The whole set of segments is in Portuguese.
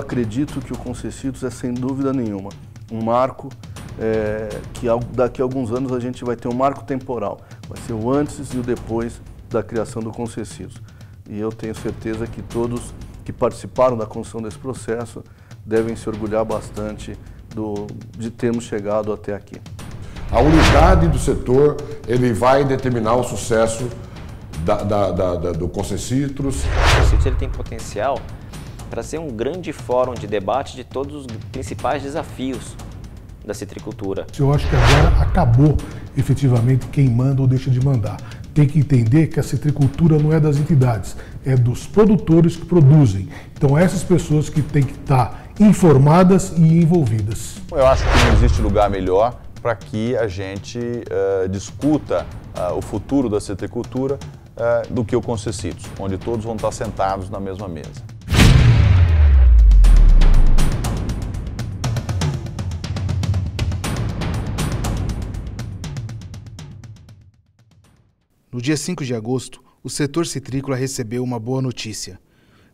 acredito que o Concessitos é, sem dúvida nenhuma, um marco que daqui a alguns anos a gente vai ter um marco temporal. Vai ser o antes e o depois da criação do Concessitos. E eu tenho certeza que todos que participaram da construção desse processo devem se orgulhar bastante de termos chegado até aqui. A unidade do setor, ele vai determinar o sucesso do Concessitos. O Concessitos ele tem potencial para ser um grande fórum de debate de todos os principais desafios da citricultura. Eu acho que agora acabou efetivamente quem manda ou deixa de mandar. Tem que entender que a citricultura não é das entidades, é dos produtores que produzem. Então essas pessoas que têm que estar informadas e envolvidas. Eu acho que não existe lugar melhor para que a gente discuta o futuro da citricultura do que o Concessitos, onde todos vão estar sentados na mesma mesa. No dia 5 de agosto, o setor citrícola recebeu uma boa notícia.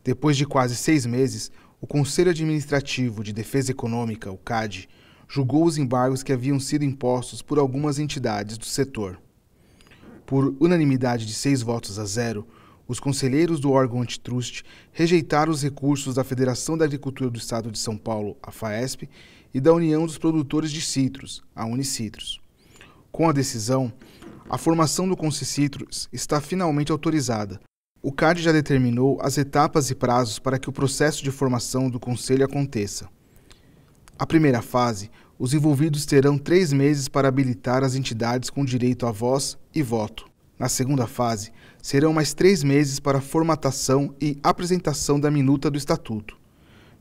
Depois de quase 6 meses, o Conselho Administrativo de Defesa Econômica, o CAD, julgou os embargos que haviam sido impostos por algumas entidades do setor. Por unanimidade de 6 votos a 0, os conselheiros do órgão antitrust rejeitaram os recursos da Federação da Agricultura do Estado de São Paulo, a FAESP, e da União dos Produtores de Citros, a Unicitros. Com a decisão, a formação do Concessitos está finalmente autorizada. O CAD já determinou as etapas e prazos para que o processo de formação do Conselho aconteça. A primeira fase, os envolvidos terão 3 meses para habilitar as entidades com direito a voz e voto. Na segunda fase, serão mais 3 meses para formatação e apresentação da minuta do Estatuto.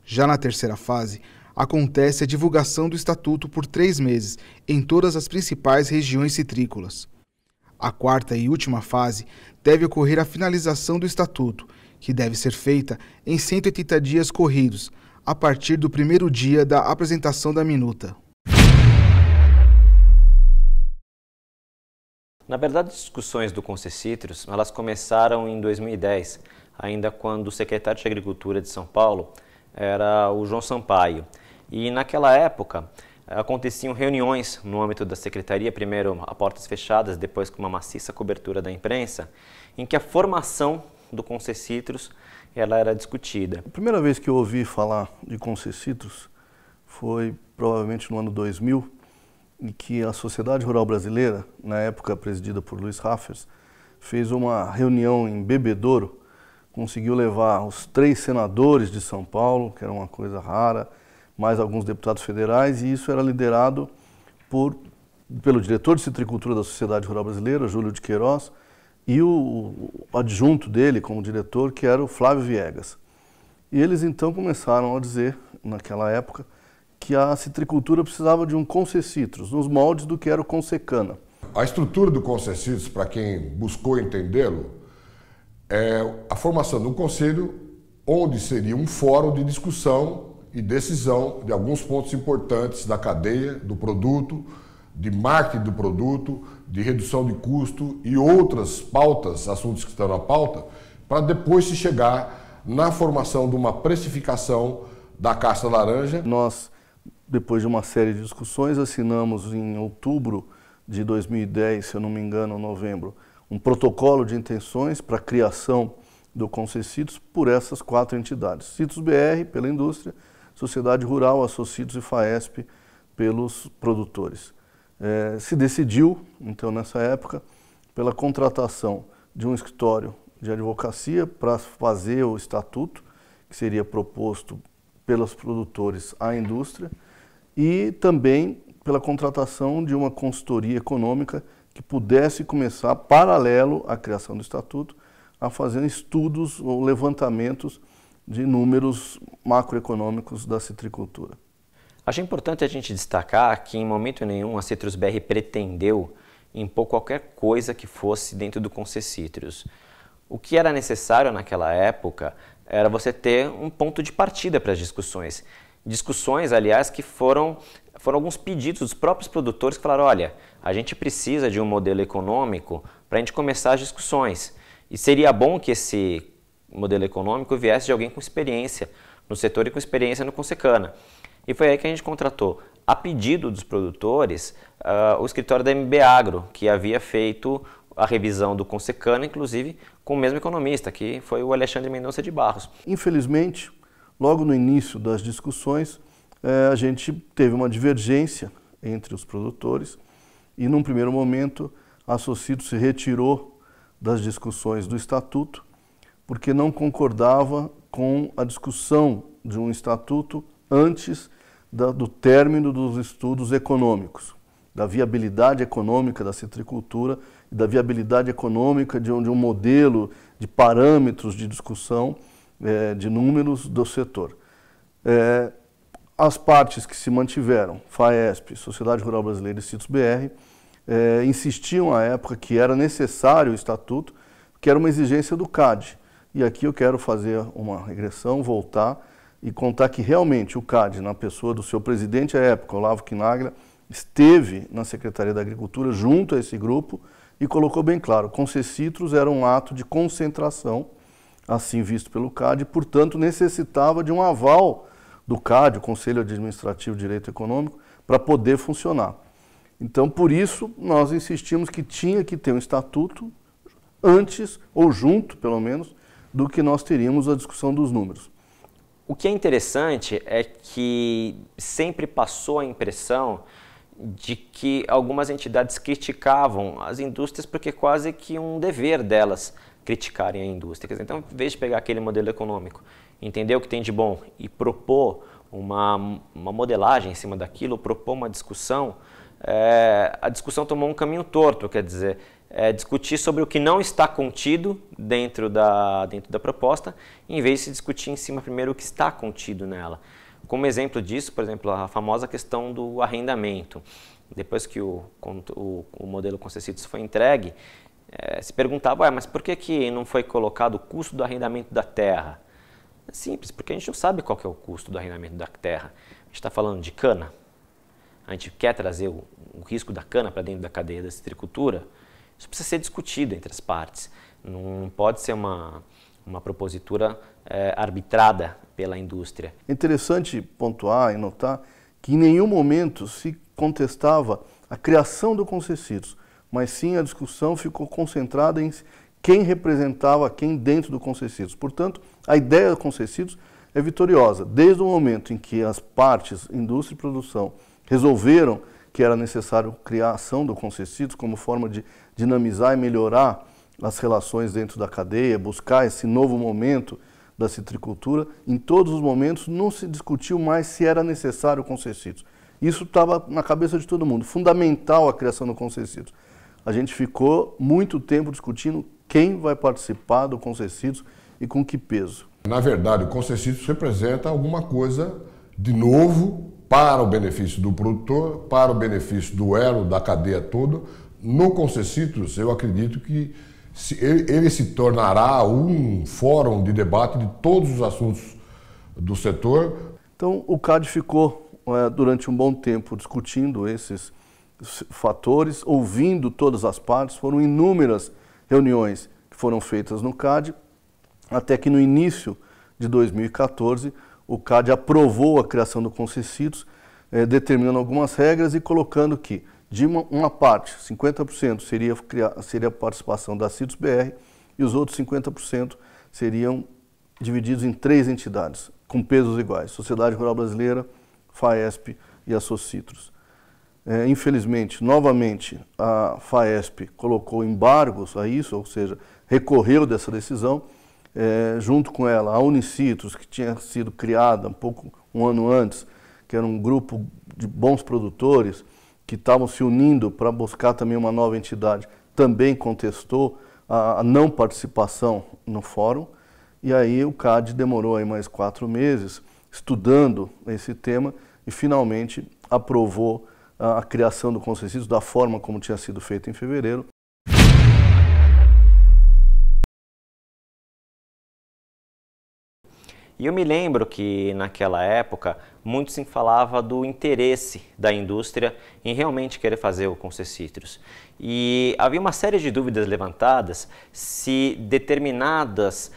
Já na terceira fase, acontece a divulgação do Estatuto por 3 meses em todas as principais regiões citrícolas. A quarta e última fase deve ocorrer a finalização do Estatuto, que deve ser feita em 180 dias corridos, a partir do primeiro dia da apresentação da minuta. Na verdade, as discussões do Concessitos, elas começaram em 2010, ainda quando o secretário de Agricultura de São Paulo era o João Sampaio. E naquela época, aconteciam reuniões no âmbito da secretaria, primeiro a portas fechadas, depois com uma maciça cobertura da imprensa, em que a formação do Concessitos ela era discutida. A primeira vez que eu ouvi falar de Concessitos foi provavelmente no ano 2000, em que a Sociedade Rural Brasileira, na época presidida por Luiz Raffers, fez uma reunião em Bebedouro, conseguiu levar os 3 senadores de São Paulo, que era uma coisa rara, mais alguns deputados federais, e isso era liderado pelo diretor de citricultura da Sociedade Rural Brasileira, Júlio de Queiroz, e o adjunto dele como diretor, que era o Flávio Viegas. E eles então começaram a dizer, naquela época, que a citricultura precisava de um Concessitos, nos moldes do que era o Consecana. A estrutura do Concessitos, para quem buscou entendê-lo, é a formação de um conselho onde seria um fórum de discussão e decisão de alguns pontos importantes da cadeia do produto, de marketing do produto, de redução de custo e outras pautas, assuntos que estão na pauta, para depois se chegar na formação de uma precificação da casca laranja. Nós, depois de uma série de discussões, assinamos em outubro de 2010, se eu não me engano, novembro, um protocolo de intenções para a criação do Concessitos por essas 4 entidades. Citos BR, pela indústria, Sociedade Rural, Associtos e FAESP pelos produtores. Se decidiu, então, nessa época, pela contratação de um escritório de advocacia para fazer o estatuto, que seria proposto pelos produtores à indústria, e também pela contratação de uma consultoria econômica que pudesse começar, paralelo à criação do estatuto, a fazer estudos ou levantamentos de números macroeconômicos da citricultura. Acho importante a gente destacar que em momento nenhum a Citrus BR pretendeu impor qualquer coisa que fosse dentro do Concessitos. O que era necessário naquela época era você ter um ponto de partida para as discussões. Discussões, aliás, que foram alguns pedidos dos próprios produtores que falaram, olha, a gente precisa de um modelo econômico para a gente começar as discussões. E seria bom que esse modelo econômico viesse de alguém com experiência, no setor e com experiência no Consecana. E foi aí que a gente contratou, a pedido dos produtores, o escritório da MB Agro, que havia feito a revisão do Consecana, inclusive com o mesmo economista, que foi o Alexandre Mendonça de Barros. Infelizmente, logo no início das discussões, a gente teve uma divergência entre os produtores e, num primeiro momento, a Socito se retirou das discussões do Estatuto porque não concordava com a discussão de um Estatuto antes do término dos estudos econômicos, da viabilidade econômica da citricultura e da viabilidade econômica de um modelo de parâmetros de discussão de números do setor. As partes que se mantiveram, FAESP, Sociedade Rural Brasileira e CITES-BR, insistiam à época que era necessário o Estatuto, que era uma exigência do CAD. E aqui eu quero fazer uma regressão, voltar e contar que realmente o CAD, na pessoa do seu presidente à época, Olavo Quinaglia, esteve na Secretaria da Agricultura junto a esse grupo e colocou bem claro, Concessitros era um ato de concentração, assim visto pelo CAD, e, portanto, necessitava de um aval do CAD, o Conselho Administrativo de Direito Econômico, para poder funcionar. Então, por isso, nós insistimos que tinha que ter um estatuto antes, ou junto, pelo menos, do que nós teríamos a discussão dos números. O que é interessante é que sempre passou a impressão de que algumas entidades criticavam as indústrias porque quase que um dever delas criticarem a indústria. Então, em vez de pegar aquele modelo econômico, entender o que tem de bom e propor uma modelagem em cima daquilo, propor uma discussão, a discussão tomou um caminho torto, quer dizer, discutir sobre o que não está contido dentro da proposta, em vez de se discutir em cima primeiro o que está contido nela. Como exemplo disso, por exemplo, a famosa questão do arrendamento. Depois que o modelo Concessitors foi entregue, se perguntava, mas por que não foi colocado o custo do arrendamento da terra? É simples, porque a gente não sabe qual que é o custo do arrendamento da terra. A gente está falando de cana, a gente quer trazer o risco da cana para dentro da cadeia da citricultura. Isso precisa ser discutido entre as partes. Não pode ser uma propositura arbitrada pela indústria. É interessante pontuar e notar que em nenhum momento se contestava a criação do Concessitors, mas sim a discussão ficou concentrada em quem representava quem dentro do Concessitors. Portanto, a ideia do Concessitors é vitoriosa. Desde o momento em que as partes, indústria e produção, resolveram que era necessário criar a ação do Concessitors como forma de dinamizar e melhorar as relações dentro da cadeia, buscar esse novo momento da citricultura, em todos os momentos não se discutiu mais se era necessário o Concessitors. Isso estava na cabeça de todo mundo, fundamental a criação do Concessitors. A gente ficou muito tempo discutindo quem vai participar do Concessitors e com que peso. Na verdade, o Concessitors representa alguma coisa de novo para o benefício do produtor, para o benefício do elo, da cadeia toda. No Concessitors, eu acredito que ele se tornará um fórum de debate de todos os assuntos do setor. Então, o CAD ficou durante um bom tempo discutindo esses fatores, ouvindo todas as partes. Foram inúmeras reuniões que foram feitas no CAD, até que no início de 2014, o CAD aprovou a criação do Concessitors, determinando algumas regras e colocando que de uma parte, 50% seria a participação da CITES-BR e os outros 50% seriam divididos em 3 entidades, com pesos iguais, Sociedade Rural Brasileira, FAESP e a Socitros. Infelizmente, novamente, a FAESP colocou embargos a isso, ou seja, recorreu dessa decisão, junto com ela a Unicitros, que tinha sido criada um ano antes, que era um grupo de bons produtores, que estavam se unindo para buscar também uma nova entidade, também contestou a não participação no fórum, e aí o CAD demorou aí mais 4 meses estudando esse tema e finalmente aprovou a criação do Concessitors da forma como tinha sido feito em fevereiro. E eu me lembro que naquela época muito se falava do interesse da indústria em realmente querer fazer o Concessitors. E havia uma série de dúvidas levantadas se determinadas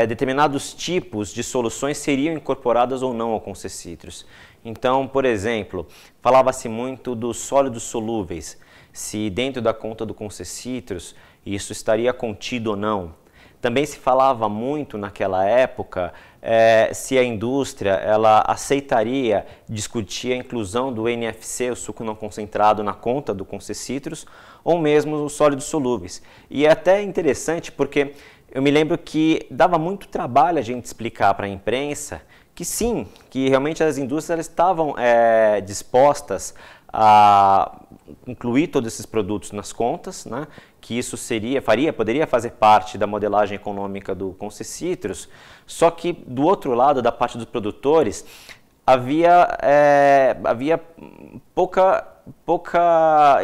determinados tipos de soluções seriam incorporadas ou não ao Concessitrus. Então, por exemplo, falava-se muito dos sólidos solúveis, se dentro da conta do Concessitrus isso estaria contido ou não. Também se falava muito naquela época se a indústria ela aceitaria discutir a inclusão do NFC, o suco não concentrado, na conta do Concessitrus, ou mesmo os sólidos solúveis. E é até interessante porque eu me lembro que dava muito trabalho a gente explicar para a imprensa que sim, que realmente as indústrias estavam dispostas a incluir todos esses produtos nas contas, né? Que isso poderia fazer parte da modelagem econômica do Concessitrus, só que do outro lado, da parte dos produtores, havia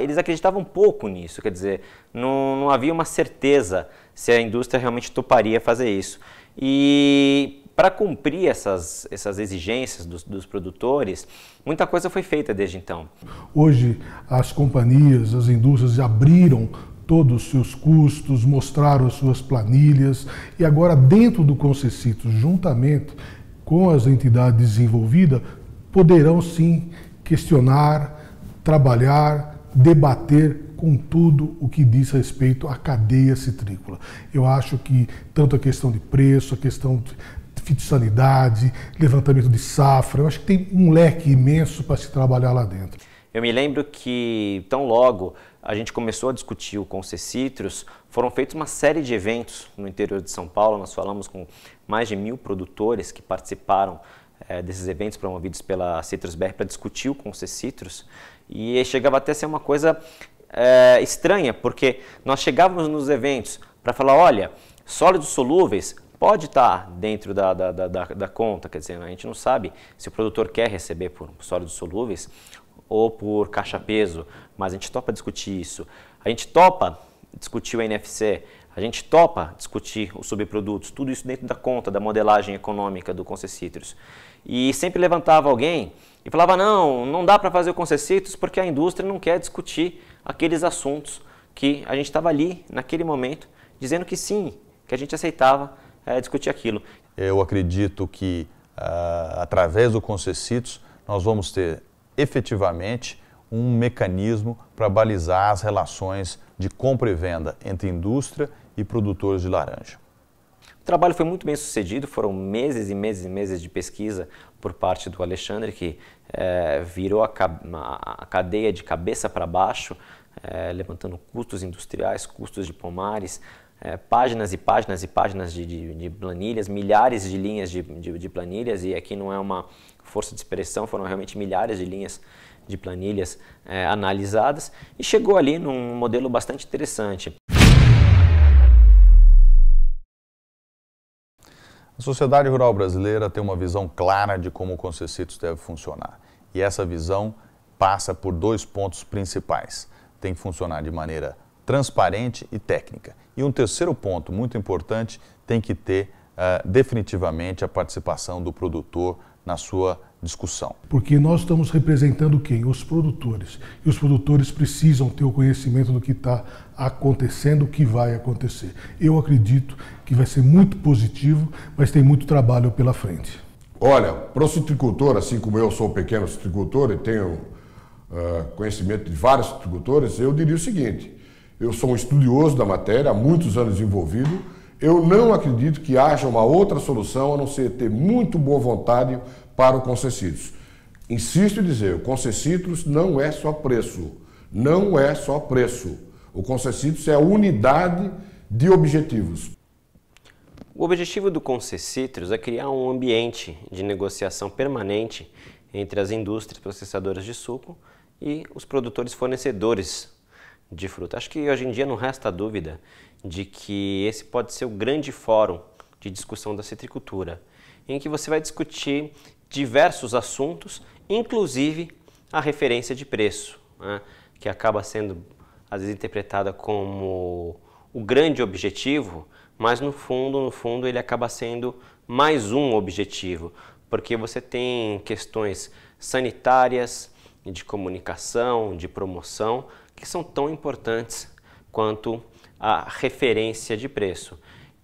eles acreditavam pouco nisso, quer dizer, não havia uma certeza se a indústria realmente toparia fazer isso. E para cumprir essas exigências dos produtores, muita coisa foi feita desde então. Hoje, as companhias, as indústrias abriram todos os seus custos, mostraram as suas planilhas e agora dentro do Concessitrus, juntamente com as entidades desenvolvidas, poderão sim questionar, trabalhar, debater com tudo o que diz respeito à cadeia citrícola. Eu acho que tanto a questão de preço, a questão de fitossanidade, levantamento de safra, eu acho que tem um leque imenso para se trabalhar lá dentro. Eu me lembro que, tão logo a gente começou a discutir o Concessitrus, foram feitos uma série de eventos no interior de São Paulo. Nós falamos com mais de 1000 produtores que participaram desses eventos promovidos pela Citrus-BR para discutir o Concessitrus. E chegava até a ser uma coisa estranha, porque nós chegávamos nos eventos para falar, olha, sólidos solúveis pode estar dentro da conta, quer dizer, a gente não sabe se o produtor quer receber por sólidos solúveis ou por caixa-peso, mas a gente topa discutir isso. A gente topa discutir o NFC, a gente topa discutir os subprodutos, tudo isso dentro da conta, da modelagem econômica do Concessitrus. E sempre levantava alguém e falava, não dá para fazer o Concessitrus porque a indústria não quer discutir aqueles assuntos que a gente estava ali, naquele momento, dizendo que sim, que a gente aceitava discutir aquilo. Eu acredito que, através do Concessitrus, nós vamos ter efetivamente um mecanismo para balizar as relações de compra e venda entre indústria e produtores de laranja. O trabalho foi muito bem sucedido, foram meses e meses e meses de pesquisa por parte do Alexandre, que virou a cadeia de cabeça para baixo, levantando custos industriais, custos de pomares, páginas e páginas e páginas de planilhas, milhares de linhas de planilhas, e aqui não é uma força de expressão, foram realmente milhares de linhas de planilhas analisadas, e chegou ali num modelo bastante interessante. A sociedade rural brasileira tem uma visão clara de como o Concessitrus deve funcionar, e essa visão passa por 2 pontos principais. Tem que funcionar de maneira transparente e técnica. E um terceiro ponto muito importante, tem que ter definitivamente a participação do produtor na sua discussão. Porque nós estamos representando quem? Os produtores. E os produtores precisam ter o conhecimento do que está acontecendo, o que vai acontecer. Eu acredito que vai ser muito positivo, mas tem muito trabalho pela frente. Olha, para o citricultor, assim como eu sou um pequeno citricultor e tenho conhecimento de vários citricultores, eu diria o seguinte: eu sou um estudioso da matéria, há muitos anos envolvido. Eu não acredito que haja uma outra solução a não ser ter muito boa vontade para o Concessitrus. Insisto em dizer, o Concessitrus não é só preço. Não é só preço. O Concessitrus é a unidade de objetivos. O objetivo do Concessitrus é criar um ambiente de negociação permanente entre as indústrias processadoras de suco e os produtores fornecedores de fruta. Acho que hoje em dia não resta dúvida de que esse pode ser o grande fórum de discussão da citricultura, em que você vai discutir diversos assuntos, inclusive a referência de preço, né, que acaba sendo às vezes interpretada como o grande objetivo, mas no fundo ele acaba sendo mais um objetivo, porque você tem questões sanitárias, de comunicação, de promoção, que são tão importantes quanto a referência de preço.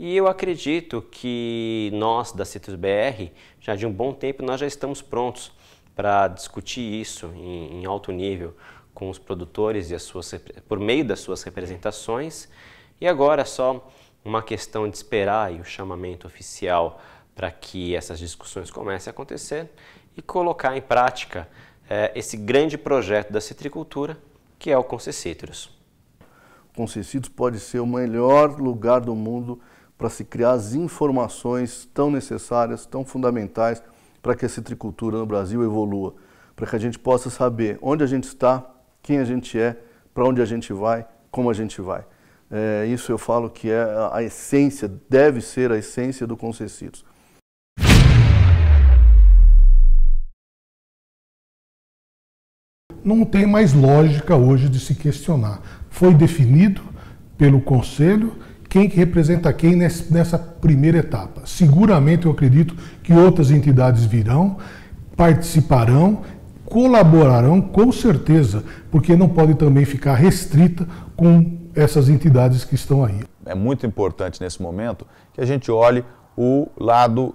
E eu acredito que nós, da Citrus BR, já de um bom tempo, nós já estamos prontos para discutir isso em alto nível com os produtores e por meio das suas representações. E agora é só uma questão de esperar o chamamento oficial para que essas discussões comecem a acontecer e colocar em prática esse grande projeto da citricultura, que é o Concessitrus. O Concessitrus pode ser o melhor lugar do mundo para se criar as informações tão necessárias, tão fundamentais para que a citricultura no Brasil evolua, para que a gente possa saber onde a gente está, quem a gente é, para onde a gente vai, como a gente vai. Isso eu falo que é a essência, deve ser a essência do Concessitrus. Não tem mais lógica hoje de se questionar. Foi definido pelo Conselho quem que representa quem nessa primeira etapa. Seguramente eu acredito que outras entidades virão, participarão, colaborarão com certeza, porque não pode também ficar restrita com essas entidades que estão aí. É muito importante nesse momento que a gente olhe o lado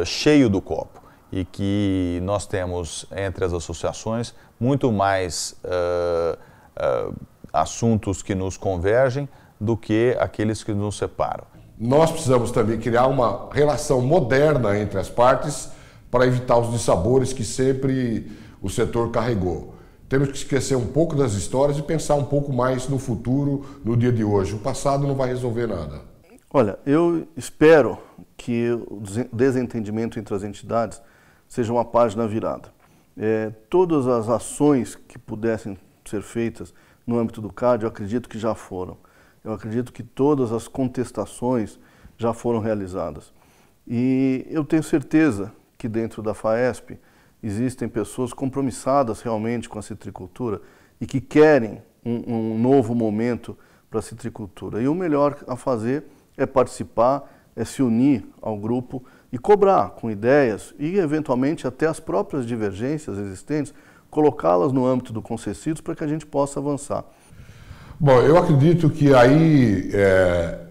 cheio do copo e que nós temos entre as associações muito mais assuntos que nos convergem do que aqueles que nos separam. Nós precisamos também criar uma relação moderna entre as partes para evitar os dissabores que sempre o setor carregou. Temos que esquecer um pouco das histórias e pensar um pouco mais no futuro, no dia de hoje. O passado não vai resolver nada. Olha, eu espero que o desentendimento entre as entidades seja uma página virada. Todas as ações que pudessem ser feitas no âmbito do CAD, eu acredito que já foram. Eu acredito que todas as contestações já foram realizadas. E eu tenho certeza que dentro da FAESP existem pessoas compromissadas realmente com a citricultura e que querem um novo momento para a citricultura. E o melhor a fazer é participar, é se unir ao grupo e cobrar com ideias e, eventualmente, até as próprias divergências existentes, colocá-las no âmbito do Concessitrus para que a gente possa avançar. Bom, eu acredito que aí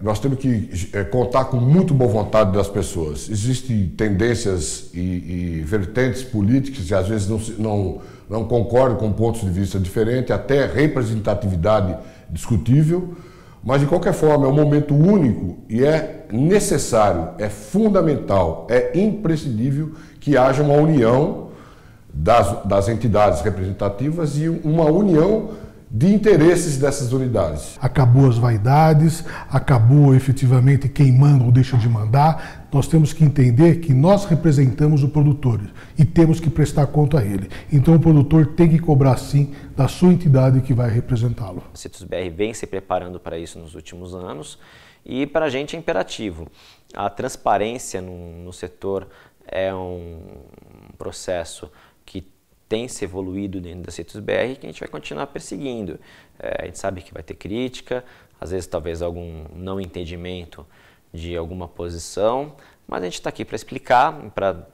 nós temos que contar com muito boa vontade das pessoas. Existem tendências e vertentes políticas que às vezes não concordam com pontos de vista diferentes, até representatividade discutível, mas de qualquer forma é um momento único e é necessário, é fundamental, é imprescindível que haja uma união das entidades representativas e uma união de interesses dessas unidades. Acabou as vaidades, acabou efetivamente quem manda ou deixa de mandar. Nós temos que entender que nós representamos o produtor e temos que prestar conta a ele. Então o produtor tem que cobrar sim da sua entidade que vai representá-lo. A Citrus BR vem se preparando para isso nos últimos anos e para a gente é imperativo. A transparência no setor é um processo que tem se evoluído dentro da Citrus BR que a gente vai continuar perseguindo. A gente sabe que vai ter crítica, às vezes talvez algum não entendimento de alguma posição, mas a gente está aqui para explicar, para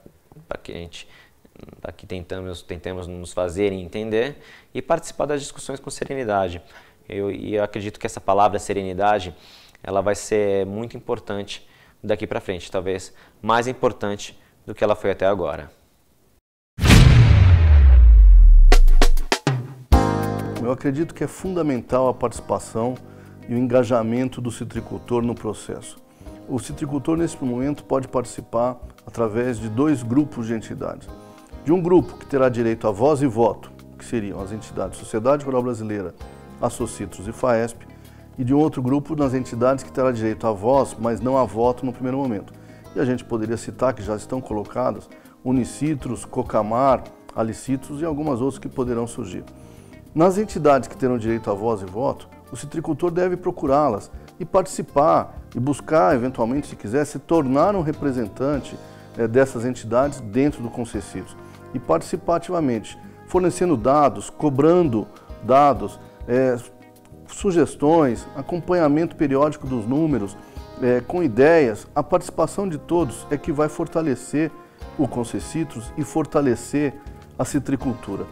que tentemos nos fazer entender e participar das discussões com serenidade. Eu acredito que essa palavra serenidade ela vai ser muito importante daqui para frente, talvez mais importante do que ela foi até agora. Eu acredito que é fundamental a participação e o engajamento do citricultor no processo. O citricultor, nesse momento, pode participar através de dois grupos de entidades. De um grupo que terá direito a voz e voto, que seriam as entidades Sociedade Rural Brasileira, Associtrus e FAESP, e de um outro grupo nas entidades que terá direito a voz, mas não a voto no primeiro momento. E a gente poderia citar que já estão colocadas Unicitrus, Cocamar, Alicitrus e algumas outras que poderão surgir. Nas entidades que terão direito a voz e voto, o citricultor deve procurá-las e participar e buscar, eventualmente, se quiser, se tornar um representante dessas entidades dentro do Concessitrus e participar ativamente, fornecendo dados, cobrando dados, sugestões, acompanhamento periódico dos números, com ideias. A participação de todos é que vai fortalecer o Concessitrus e fortalecer a citricultura.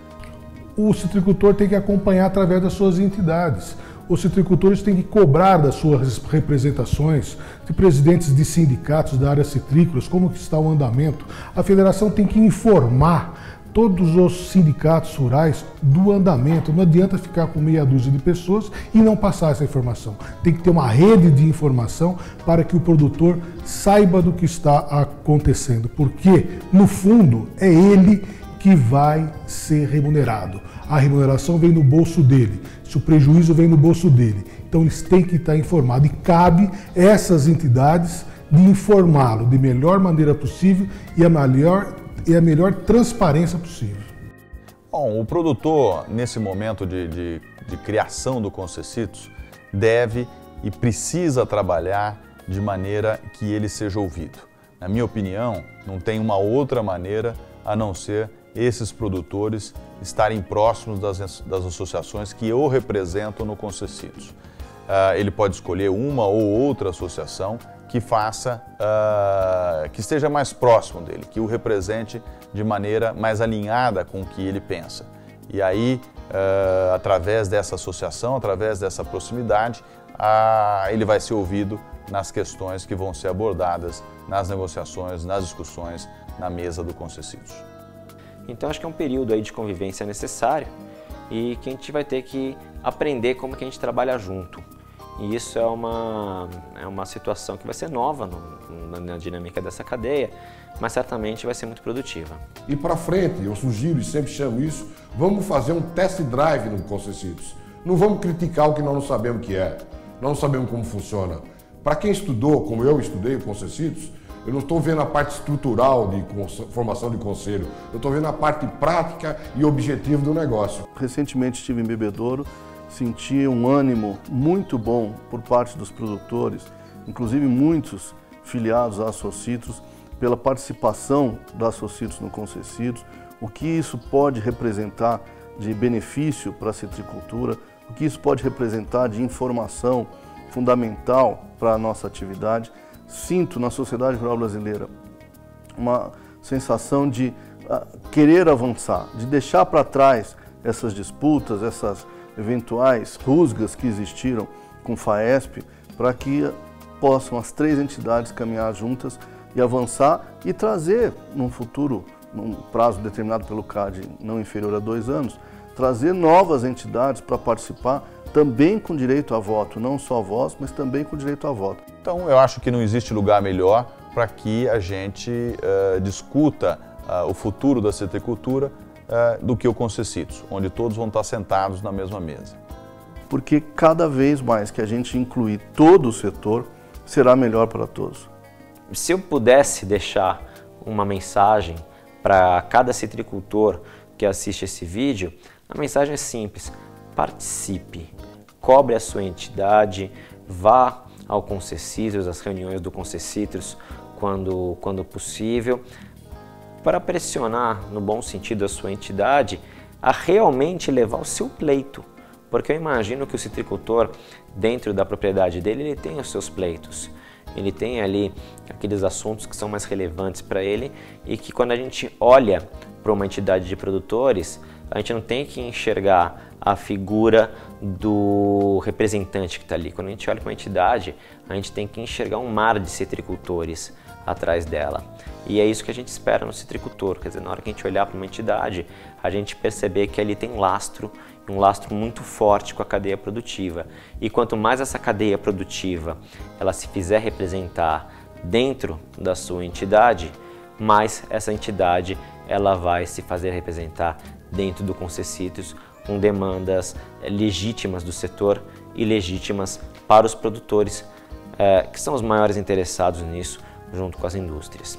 O citricultor tem que acompanhar através das suas entidades. os citricultores têm que cobrar das suas representações, de presidentes de sindicatos da área citrícolas, como que está o andamento. A federação tem que informar todos os sindicatos rurais do andamento. Não adianta ficar com meia dúzia de pessoas e não passar essa informação. Tem que ter uma rede de informação para que o produtor saiba do que está acontecendo, porque, no fundo, é ele que vai ser remunerado. A remuneração vem no bolso dele, se o prejuízo vem no bolso dele. Então eles têm que estar informados e cabe essas entidades de informá-lo de melhor maneira possível e a melhor transparência possível. Bom, o produtor, nesse momento de criação do Concessitos, deve e precisa trabalhar de maneira que ele seja ouvido. Na minha opinião, não tem uma outra maneira a não ser esses produtores estarem próximos das associações que o representam no Concessitos. Ele pode escolher uma ou outra associação que faça, que esteja mais próximo dele, que o represente de maneira mais alinhada com o que ele pensa. E aí, através dessa associação, através dessa proximidade, ele vai ser ouvido nas questões que vão ser abordadas nas negociações, nas discussões, na mesa do Concessitos. Então acho que é um período aí de convivência necessário e que a gente vai ter que aprender como que a gente trabalha junto. E isso é uma situação que vai ser nova na dinâmica dessa cadeia, mas certamente vai ser muito produtiva. E para frente, eu sugiro e sempre chamo isso, vamos fazer um test drive no Concessitos. Não vamos criticar o que nós não sabemos o que é, nós não sabemos como funciona. Para quem estudou, como eu estudei o Concessitos, eu não estou vendo a parte estrutural de formação de conselho, eu estou vendo a parte prática e objetiva do negócio. Recentemente estive em Bebedouro, senti um ânimo muito bom por parte dos produtores, inclusive muitos filiados à Associtos, pela participação da Associtos no Concessitos, o que isso pode representar de benefício para a citricultura, o que isso pode representar de informação fundamental para a nossa atividade. Sinto na sociedade rural brasileira uma sensação de querer avançar, de deixar para trás essas disputas, essas eventuais rusgas que existiram com FAESP, para que possam as três entidades caminhar juntas e avançar e trazer num futuro, num prazo determinado pelo CAD não inferior a 2 anos, trazer novas entidades para participar também com direito a voto, não só voz, mas também com direito a voto. Então eu acho que não existe lugar melhor para que a gente discuta o futuro da citricultura do que o Concessitos, onde todos vão estar sentados na mesma mesa. Porque cada vez mais que a gente incluir todo o setor, será melhor para todos. Se eu pudesse deixar uma mensagem para cada citricultor que assiste esse vídeo, a mensagem é simples: participe, cobre a sua entidade, vá ao Concessitos, às reuniões do Concessitos quando possível, para pressionar, no bom sentido, a sua entidade a realmente levar o seu pleito. Porque eu imagino que o citricultor, dentro da propriedade dele, ele tem os seus pleitos. Ele tem ali aqueles assuntos que são mais relevantes para ele e que quando a gente olha para uma entidade de produtores, a gente não tem que enxergar a figura do representante que está ali. Quando a gente olha para uma entidade, a gente tem que enxergar um mar de citricultores atrás dela. E é isso que a gente espera no citricultor, quer dizer, na hora que a gente olhar para uma entidade, a gente perceber que ali tem um lastro muito forte com a cadeia produtiva. E quanto mais essa cadeia produtiva ela se fizer representar dentro da sua entidade, mais essa entidade ela vai se fazer representar dentro do Concessitos, com demandas legítimas do setor e legítimas para os produtores, que são os maiores interessados nisso, junto com as indústrias.